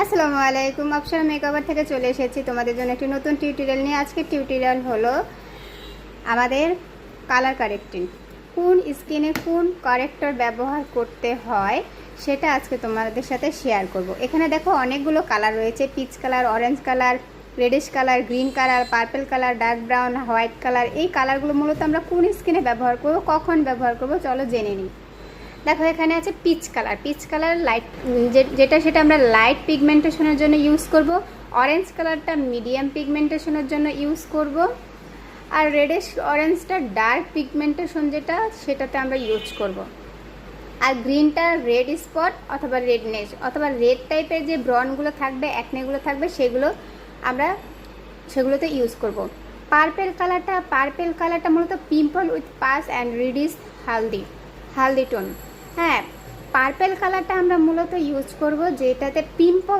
আসসালামু আলাইকুম, option makeover থেকে চলে এসেছি তোমাদের জন্য একটি নতুন টিউটোরিয়াল নিয়ে। আজকের টিউটোরিয়াল হলো আমাদের কালার কারেক্টিং। কোন স্কিনে কোন কারেক্টর ব্যবহার করতে হয় সেটা আজকে তোমাদের সাথে শেয়ার করব। এখানে দেখো অনেকগুলো কালার রয়েছে, peach colour, orange colour, radish colour, green colour, purple colour, dark brown, white colour. এই কালারগুলো মূলত আমরা কোন স্কিনে ব্যবহার করব, কখন ব্যবহার করব, চলো জেনে নিই। দেখো এখানে আছে peach colour. Peach colour light সেটা আমরা লাইট পিগমেন্টেশনের জন্য ইউজ করব। অরেঞ্জ কালারটা মিডিয়াম পিগমেন্টেশনের জন্য ইউজ করব। আর রেডিশ অরেঞ্জটা ডার্ক পিগমেন্টেশন সেটাতে আমরা ইউজ করব। আর গ্রিনটা রেড স্পট অথবা রেডনেস অথবা রেড টাইপের যে ব্রনগুলো থাকবে, অ্যাকনেগুলো থাকবে, সেগুলোতে ইউজ করব। পার্পল কালারটা মূলত pimple with pass and reddish haldi tone. হ্যাঁ, পার্পল কালারটা আমরা মূলত ইউজ করব যেটাতে পিম্পল